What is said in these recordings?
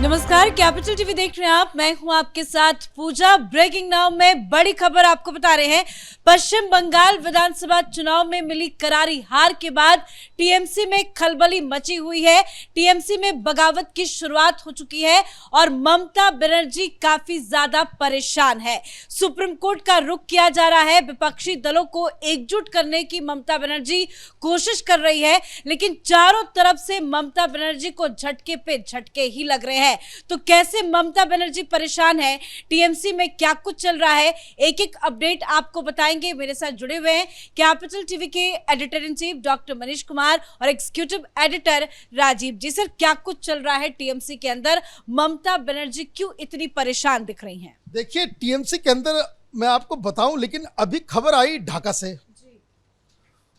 नमस्कार, capital TV देख रहे हैं आप। मैं हूं आपके साथ पूजा। ब्रेकिंग नाउ में बड़ी खबर आपको बता रहे हैं। पश्चिम बंगाल विधानसभा चुनाव में मिली करारी हार के बाद टीएमसी में खलबली मची हुई है। टीएमसी में बगावत की शुरुआत हो चुकी है और ममता बनर्जी काफी ज्यादा परेशान है। सुप्रीम कोर्ट का रुख किया जा रहा है। विपक्षी दलों को एकजुट करने की ममता बनर्जी कोशिश कर रही है, लेकिन चारों तरफ से ममता बनर्जी को झटके पे झटके ही लग रहे हैं। तो कैसे ममता बनर्जी परेशान है, टीएमसी में क्या कुछ चल रहा है, एक एक अपडेट आपको बताएंगे। मेरे साथ जुड़े हुए हैं कैपिटल टीवी के editor in chief doctor Manish Kumar और एग्जीक्यूटिव एडिटर राजीव जी। सर, क्या कुछ चल रहा है टीएमसी के अंदर? ममता बनर्जी क्यों इतनी परेशान दिख रही हैं? देखिए, टीएमसी के अंदर मैं आपको बताऊं, लेकिन अभी खबर आई ढाका से।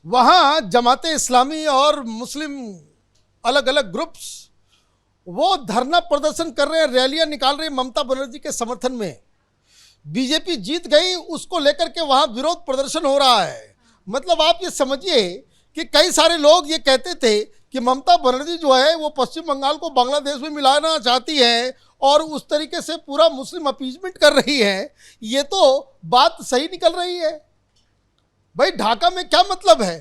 वहां जमाते इस्लामी और मुस्लिम अलग अलग ग्रुप्स वो धरना प्रदर्शन कर रहे हैं, रैलियां निकाल रही हैं ममता बनर्जी के समर्थन में। बीजेपी जीत गई, उसको लेकर के वहां विरोध प्रदर्शन हो रहा है। मतलब आप ये समझिए कि कई सारे लोग ये कहते थे कि ममता बनर्जी जो है वो पश्चिम बंगाल को बांग्लादेश में मिलाना चाहती है और उस तरीके से पूरा मुस्लिम अपीजमेंट कर रही है। ये तो बात सही निकल रही है। भाई ढाका में क्या मतलब है?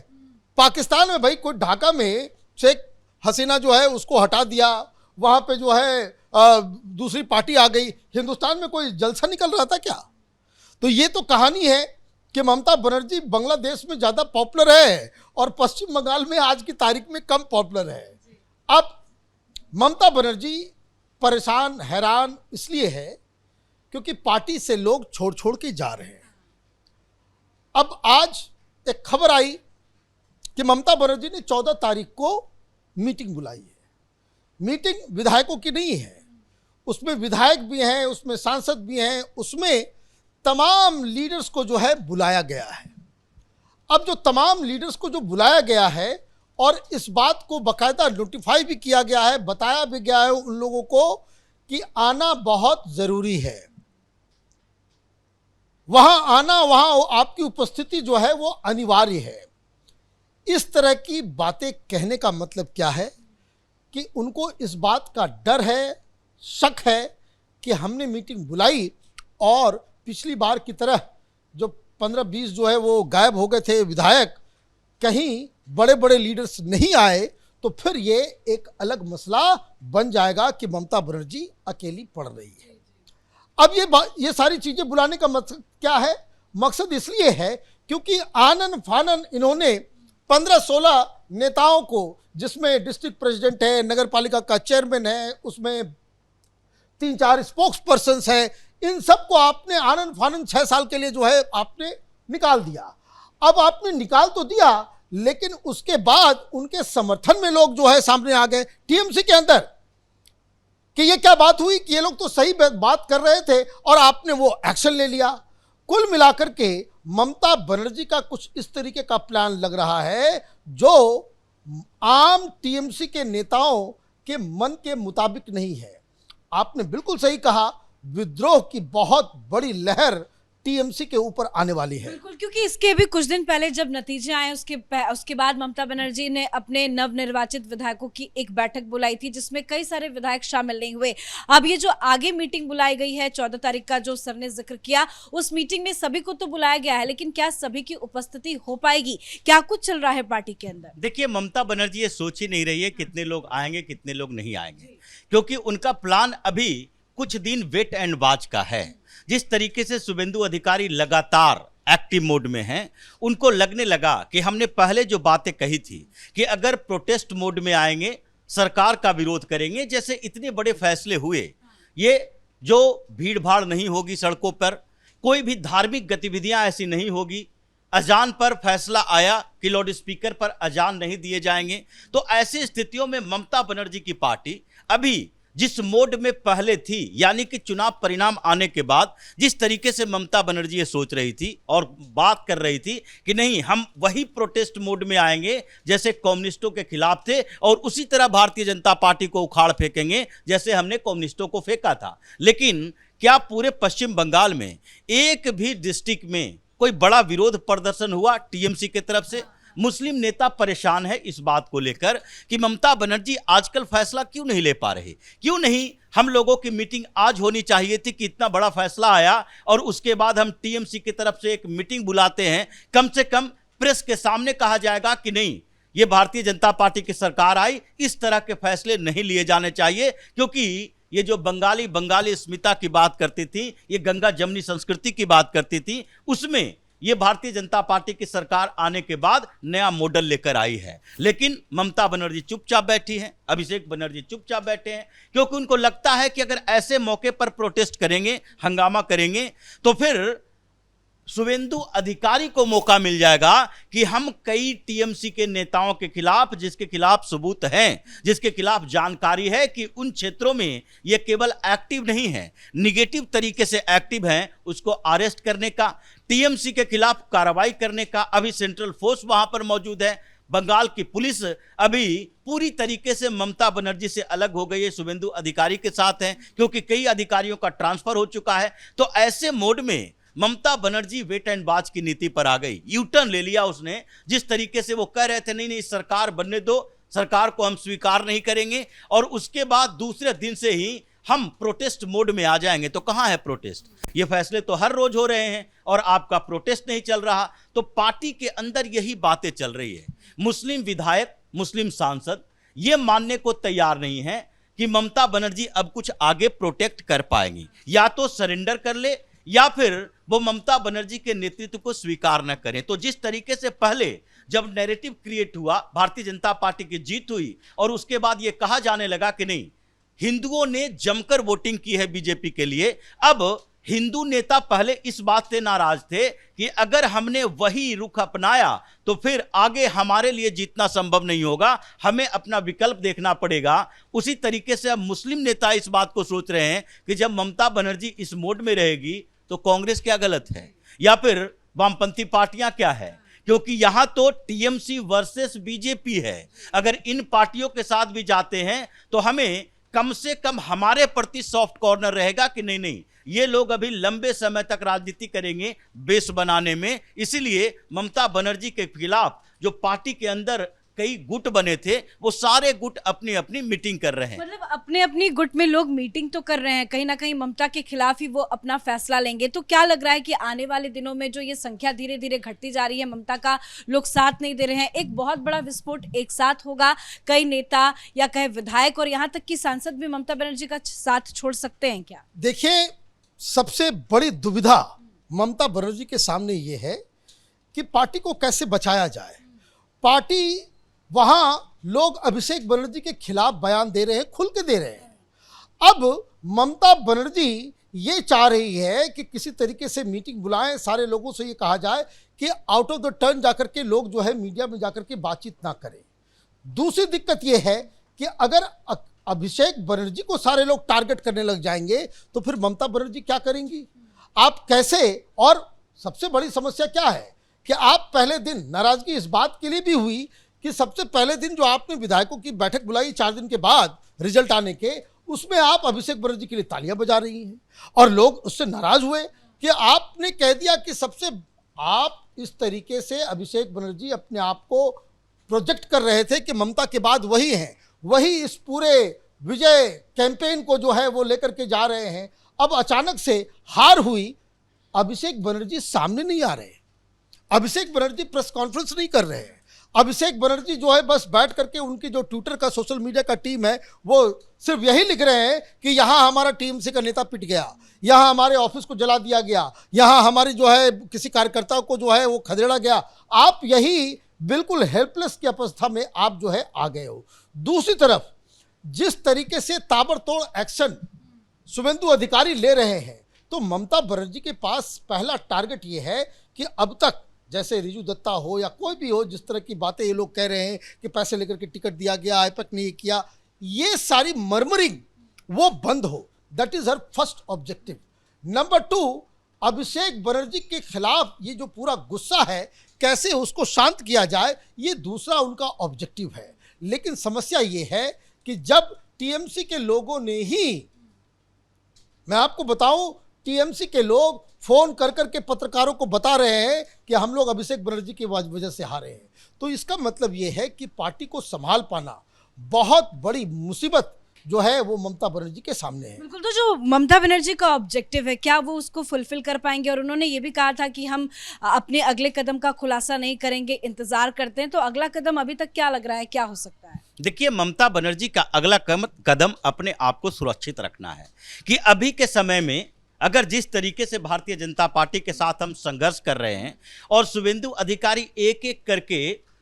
पाकिस्तान में भाई कोई ढाका में शेख हसीना जो है उसको हटा दिया, वहाँ पे जो है दूसरी पार्टी आ गई। हिंदुस्तान में कोई जलसा निकल रहा था क्या? तो ये तो कहानी है कि ममता बनर्जी बांग्लादेश में ज़्यादा पॉपुलर है और पश्चिम बंगाल में आज की तारीख में कम पॉपुलर है। अब ममता बनर्जी परेशान हैरान इसलिए है क्योंकि पार्टी से लोग छोड़ छोड़ के जा रहे हैं। अब आज एक खबर आई कि ममता बनर्जी ने 14 तारीख को मीटिंग बुलाई है। मीटिंग विधायकों की नहीं है, उसमें विधायक भी हैं, उसमें सांसद भी हैं, उसमें तमाम लीडर्स को जो है बुलाया गया है। अब जो तमाम लीडर्स को जो बुलाया गया है और इस बात को बाकायदा नोटिफाई भी किया गया है, बताया भी गया है उन लोगों को कि आना बहुत ज़रूरी है। वहाँ आना, वहाँ आपकी उपस्थिति जो है वो अनिवार्य है। इस तरह की बातें कहने का मतलब क्या है कि उनको इस बात का डर है, शक है कि हमने मीटिंग बुलाई और पिछली बार की तरह जो 15-20 जो है वो गायब हो गए थे विधायक, कहीं बड़े बड़े लीडर्स नहीं आए तो फिर ये एक अलग मसला बन जाएगा कि ममता बनर्जी अकेली पड़ रही है। अब ये सारी चीज़ें बुलाने का मकसद क्या है? मकसद इसलिए है क्योंकि आनन फानन इन्होंने 15-16 नेताओं को, जिसमें डिस्ट्रिक्ट प्रेसिडेंट है, नगर पालिका का चेयरमैन है, उसमें 3-4 स्पोक्स पर्सन्स हैं, इन सबको आपने आनंद फानंद 6 साल के लिए जो है आपने निकाल दिया। अब आपने निकाल तो दिया, लेकिन उसके बाद उनके समर्थन में लोग जो है सामने आ गए टीएमसी के अंदर कि ये क्या बात हुई कि ये लोग तो सही बात कर रहे थे और आपने वो एक्शन ले लिया। कुल मिलाकर के ममता बनर्जी का कुछ इस तरीके का प्लान लग रहा है जो आम टीएमसी के नेताओं के मन के मुताबिक नहीं है। आपने बिल्कुल सही कहा, विद्रोह की बहुत बड़ी लहर टीएमसी के ऊपर आने वाली है। बिल्कुल, क्योंकि इसके भी कुछ दिन पहले जब नतीजे आए उसके बाद ममता बनर्जी ने अपने नवनिर्वाचित विधायकों की एक बैठक बुलाई थी जिसमें कई सारे विधायक शामिल नहीं हुए। अब ये जो आगे मीटिंग बुलाई गई है 14 तारीख का, जो सर ने जिक्र किया, उस मीटिंग में सभी को तो बुलाया गया है, लेकिन क्या सभी की उपस्थिति हो पाएगी? क्या कुछ चल रहा है पार्टी के अंदर? देखिए, ममता बनर्जी ये सोच ही नहीं रही है कितने लोग आएंगे कितने लोग नहीं आएंगे, क्योंकि उनका प्लान अभी कुछ दिन वेट एंड वॉच का है। जिस तरीके से शुभेंदु अधिकारी लगातार एक्टिव मोड में हैं, उनको लगने लगा कि हमने पहले जो बातें कही थी कि अगर प्रोटेस्ट मोड में आएंगे, सरकार का विरोध करेंगे, जैसे इतने बड़े फैसले हुए, ये जो भीड़ भाड़ नहीं होगी सड़कों पर, कोई भी धार्मिक गतिविधियां ऐसी नहीं होगी, अजान पर फैसला आया कि लाउड स्पीकर पर अजान नहीं दिए जाएंगे। तो ऐसी स्थितियों में ममता बनर्जी की पार्टी अभी जिस मोड में पहले थी, यानी कि चुनाव परिणाम आने के बाद जिस तरीके से ममता बनर्जी ये सोच रही थी और बात कर रही थी कि नहीं, हम वही प्रोटेस्ट मोड में आएंगे जैसे कम्युनिस्टों के खिलाफ थे और उसी तरह भारतीय जनता पार्टी को उखाड़ फेंकेंगे जैसे हमने कम्युनिस्टों को फेंका था। लेकिन क्या पूरे पश्चिम बंगाल में एक भी डिस्ट्रिक्ट में कोई बड़ा विरोध प्रदर्शन हुआ टीएमसी की तरफ से? मुस्लिम नेता परेशान है इस बात को लेकर कि ममता बनर्जी आजकल फैसला क्यों नहीं ले पा रहे, क्यों नहीं। हम लोगों की मीटिंग आज होनी चाहिए थी कि इतना बड़ा फैसला आया और उसके बाद हम टीएमसी की तरफ से एक मीटिंग बुलाते हैं, कम से कम प्रेस के सामने कहा जाएगा कि नहीं, ये भारतीय जनता पार्टी की सरकार आई, इस तरह के फैसले नहीं लिए जाने चाहिए। क्योंकि ये जो बंगाली अस्मिता की बात करती थी, ये गंगा जमनी संस्कृति की बात करती थी, उसमें ये भारतीय जनता पार्टी की सरकार आने के बाद नया मॉडल लेकर आई है। लेकिन ममता बनर्जी चुपचाप बैठी हैं, अभिषेक बनर्जी चुपचाप बैठे हैं, क्योंकि उनको लगता है कि अगर ऐसे मौके पर प्रोटेस्ट करेंगे, हंगामा करेंगे, तो फिर शुभेंदु अधिकारी को मौका मिल जाएगा कि हम कई टीएमसी के नेताओं के खिलाफ, जिसके खिलाफ सबूत हैं, जिसके खिलाफ जानकारी है कि उन क्षेत्रों में ये केवल एक्टिव नहीं है, निगेटिव तरीके से एक्टिव हैं, उसको अरेस्ट करने का, टीएमसी के खिलाफ कार्रवाई करने का। अभी सेंट्रल फोर्स वहां पर मौजूद है। बंगाल की पुलिस अभी पूरी तरीके से ममता बनर्जी से अलग हो गई है, शुभेंदु अधिकारी के साथ है, क्योंकि कई अधिकारियों का ट्रांसफर हो चुका है। तो ऐसे मोड में Mamata Banerjee wait and watch की नीति पर आ गई, यू टर्न ले लिया उसने। जिस तरीके से वो कह रहे थे नहीं सरकार बनने दो, सरकार को हम स्वीकार नहीं करेंगे, और उसके बाद दूसरे दिन से ही हम प्रोटेस्ट मोड में आ जाएंगे। तो कहां है प्रोटेस्ट? ये फैसले तो हर रोज हो रहे हैं और आपका प्रोटेस्ट नहीं चल रहा। तो पार्टी के अंदर यही बातें चल रही है। मुस्लिम विधायक, मुस्लिम सांसद ये मानने को तैयार नहीं है कि ममता बनर्जी अब कुछ आगे प्रोटेक्ट कर पाएंगी, या तो सरेंडर कर ले या फिर वो ममता बनर्जी के नेतृत्व को स्वीकार न करें। तो जिस तरीके से पहले जब नैरेटिव क्रिएट हुआ, भारतीय जनता पार्टी की जीत हुई और उसके बाद ये कहा जाने लगा कि नहीं, हिंदुओं ने जमकर वोटिंग की है बीजेपी के लिए। अब हिंदू नेता पहले इस बात से नाराज थे कि अगर हमने वही रुख अपनाया तो फिर आगे हमारे लिए जीतना संभव नहीं होगा, हमें अपना विकल्प देखना पड़ेगा। उसी तरीके से अब मुस्लिम नेता इस बात को सोच रहे हैं कि जब ममता बनर्जी इस मोड में रहेगी तो कांग्रेस क्या गलत है या फिर वामपंथी पार्टियां क्या है, क्योंकि यहां तो टीएमसी वर्सेस बीजेपी है। अगर इन पार्टियों के साथ भी जाते हैं तो हमें कम से कम हमारे प्रति सॉफ्ट कॉर्नर रहेगा कि नहीं ये लोग अभी लंबे समय तक राजनीति करेंगे बेस बनाने में। इसीलिए ममता बनर्जी के खिलाफ जो पार्टी के अंदर कई गुट बने थे, वो सारे गुट अपनी अपनी मीटिंग कर रहे हैं। मतलब अपने अपनी गुट में लोग मीटिंग तो कर रहे हैं, कहीं ना कहीं ममता के खिलाफ ही वो अपना फैसला लेंगे। तो क्या लग रहा है कि आने वाले दिनों में जो ये संख्या धीरे धीरे घटती जा रही है, ममता का लोग साथ नहीं दे रहे हैं, एक बहुत बड़ा विस्फोट एक साथ होगा, कई नेता या कहे विधायक और यहाँ तक कि सांसद भी ममता बनर्जी का साथ छोड़ सकते हैं क्या? देखिए, सबसे बड़ी दुविधा ममता बनर्जी के सामने ये है कि पार्टी को कैसे बचाया जाए। पार्टी वहां लोग अभिषेक बनर्जी के खिलाफ बयान दे रहे हैं, खुल के दे रहे हैं। अब ममता बनर्जी ये चाह रही है कि किसी तरीके से मीटिंग बुलाएं, सारे लोगों से ये कहा जाए कि आउट ऑफ द टर्न जाकर के लोग जो है मीडिया में जाकर के बातचीत ना करें। दूसरी दिक्कत ये है कि अगर अभिषेक बनर्जी को सारे लोग टारगेट करने लग जाएंगे तो फिर ममता बनर्जी क्या करेंगी, आप कैसे? और सबसे बड़ी समस्या क्या है कि आप पहले दिन नाराजगी इस बात के लिए भी हुई कि सबसे पहले दिन जो आपने विधायकों की बैठक बुलाई 4 दिन के बाद रिजल्ट आने के, उसमें आप अभिषेक बनर्जी के लिए तालियां बजा रही हैं और लोग उससे नाराज हुए कि आपने कह दिया कि सबसे आप इस तरीके से अभिषेक बनर्जी अपने आप को प्रोजेक्ट कर रहे थे कि ममता के बाद वही हैं, वही इस पूरे विजय कैंपेन को जो है वो लेकर के जा रहे हैं। अब अचानक से हार हुई, अभिषेक बनर्जी सामने नहीं आ रहे, अभिषेक बनर्जी प्रेस कॉन्फ्रेंस नहीं कर रहे हैं, अभिषेक बनर्जी जो है बस बैठ करके उनकी जो ट्विटर का सोशल मीडिया का टीम है वो सिर्फ यही लिख रहे हैं कि यहाँ हमारा टीएमसी का नेता पिट गया, यहाँ हमारे ऑफिस को जला दिया गया, यहाँ हमारी जो है किसी कार्यकर्ता को जो है वो खदेड़ा गया। आप यही बिल्कुल हेल्पलेस की अवस्था में आप जो है आ गए हो। दूसरी तरफ जिस तरीके से ताबड़तोड़ एक्शन शुभेंदु अधिकारी ले रहे हैं, तो ममता बनर्जी के पास पहला टारगेट ये है कि अब तक जैसे रिजू दत्ता हो या कोई भी हो, जिस तरह की बातें ये लोग कह रहे हैं कि पैसे लेकर के टिकट दिया गया, आईपैक ने ये किया, ये सारी मर्मरिंग वो बंद हो। That is her first objective. Number 2, Abhishek Banerjee के खिलाफ ये जो पूरा गुस्सा है कैसे उसको शांत किया जाए, ये दूसरा उनका ऑब्जेक्टिव है। लेकिन समस्या ये है कि जब टीएमसी के लोगों ने ही, मैं आपको बताऊं, टीएमसी के लोग फोन कर करके पत्रकारों को बता रहे हैं कि हम लोग अभिषेक बनर्जी की वजह से हारे हैं। तो इसका मतलब ये है कि पार्टी को संभाल पाना बहुत बड़ी मुसीबत जो है वो ममता बनर्जी के सामने है। बिल्कुल, तो जो ममता बनर्जी का ऑब्जेक्टिव है, क्या वो उसको फुलफिल कर पाएंगे? और उन्होंने ये भी कहा था कि हम अपने अगले कदम का खुलासा नहीं करेंगे, इंतजार करते हैं। तो अगला कदम अभी तक क्या लग रहा है, क्या हो सकता है? देखिए, ममता बनर्जी का अगला कदम अपने आप को सुरक्षित रखना है कि अभी के समय में अगर जिस तरीके से भारतीय जनता पार्टी के साथ हम संघर्ष कर रहे हैं और शुभेंदु अधिकारी एक एक करके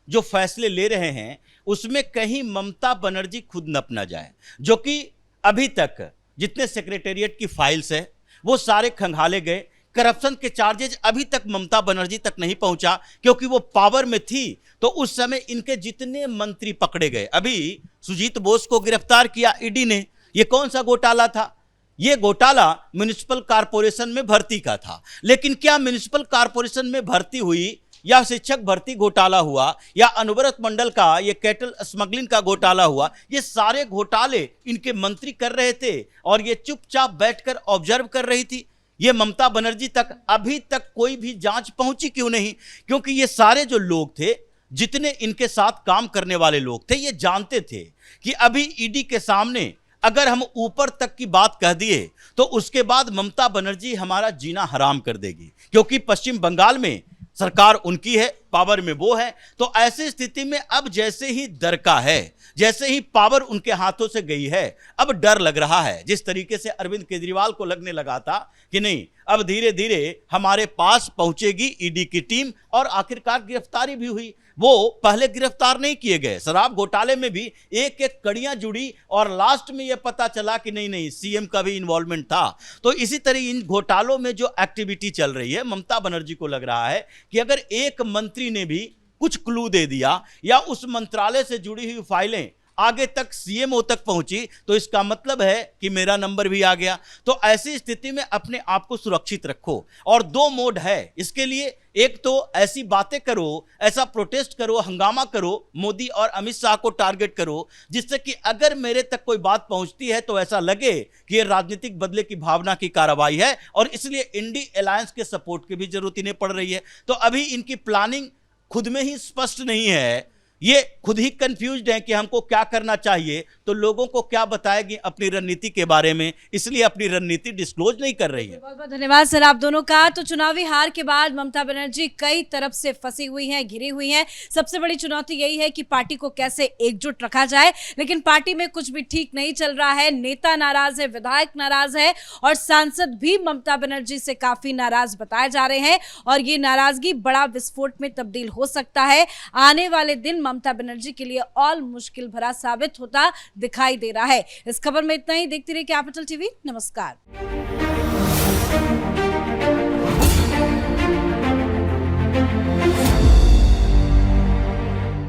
जो फैसले ले रहे हैं उसमें कहीं ममता बनर्जी खुद नप न जाए, जो कि अभी तक जितने सेक्रेटेरिएट की फाइल्स है वो सारे खंगाले गए। करप्शन के चार्जेज अभी तक ममता बनर्जी तक नहीं पहुंचा, क्योंकि वो पावर में थी तो उस समय इनके जितने मंत्री पकड़े गए। अभी सुजीत बोस को गिरफ्तार किया ईडी ने, ये कौन सा घोटाला था? ये घोटाला म्युनिसिपल कारपोरेशन में भर्ती का था। लेकिन क्या म्युनिसिपल कारपोरेशन में भर्ती हुई या शिक्षक भर्ती घोटाला हुआ या अनवरत मंडल का ये कैटल स्मगलिंग का घोटाला हुआ, ये सारे घोटाले इनके मंत्री कर रहे थे और ये चुपचाप बैठकर ऑब्जर्व कर रही थी। ये ममता बनर्जी तक अभी तक कोई भी जांच पहुंची क्यों नहीं? क्योंकि ये सारे जो लोग थे, जितने इनके साथ काम करने वाले लोग थे, ये जानते थे कि अभी ईडी के सामने अगर हम ऊपर तक की बात कह दिए तो उसके बाद ममता बनर्जी हमारा जीना हराम कर देगी, क्योंकि पश्चिम बंगाल में सरकार उनकी है, पावर में वो है। तो ऐसी स्थिति में अब जैसे ही दरका है, जैसे ही पावर उनके हाथों से गई है, अब डर लग रहा है। जिस तरीके से अरविंद केजरीवाल को लगने लगा था कि नहीं, अब धीरे धीरे हमारे पास पहुंचेगी ईडी की टीम, और आखिरकार गिरफ्तारी भी हुई। वो पहले गिरफ्तार नहीं किए गए, शराब घोटाले में भी एक एक कड़ियां जुड़ी और लास्ट में यह पता चला कि नहीं सीएम का भी इन्वॉल्वमेंट था। तो इसी तरह इन घोटालों में जो एक्टिविटी चल रही है, ममता बनर्जी को लग रहा है कि अगर एक मंत्री ने भी कुछ क्लू दे दिया या उस मंत्रालय से जुड़ी हुई फाइलें आगे तक सीएमओ तक पहुंची तो इसका मतलब है कि मेरा नंबर भी आ गया। तो ऐसी स्थिति में अपने आप को सुरक्षित रखो। और दो मोड है इसके लिए, एक तो ऐसी बातें करो, ऐसा प्रोटेस्ट करो, हंगामा करो, मोदी और अमित शाह को टारगेट करो, जिससे कि अगर मेरे तक कोई बात पहुंचती है तो ऐसा लगे कि ये राजनीतिक बदले की भावना की कार्रवाई है और इसलिए इंडी अलायंस के सपोर्ट की भी जरूरत ही नहीं पड़ रही है। तो अभी इनकी प्लानिंग खुद में ही स्पष्ट नहीं है, ये खुद ही कंफ्यूज्ड हैं कि हमको क्या करना चाहिए, तो लोगों को क्या बताएगी अपनी रणनीति के बारे में, इसलिए अपनी रणनीति डिस्क्लोज नहीं कर रही है। बहुत बहुत धन्यवाद सर आप दोनों का। तो चुनावी हार के बाद ममता बनर्जी कई तरफ से फंसी हुई हैं, घिरी हुई हैं। सबसे बड़ी चुनौती यही है कि पार्टी को कैसे एकजुट रखा जाए, लेकिन पार्टी में कुछ भी ठीक नहीं चल रहा है। नेता नाराज है, विधायक नाराज है और सांसद भी ममता बनर्जी से काफी नाराज बताए जा रहे हैं और ये नाराजगी बड़ा विस्फोट में तब्दील हो सकता है। आने वाले दिन ममता बनर्जी के लिए और मुश्किल भरा साबित होता दिखाई दे रहा है। इस खबर में इतना ही। देखते रहिए कैपिटल टीवी। नमस्कार।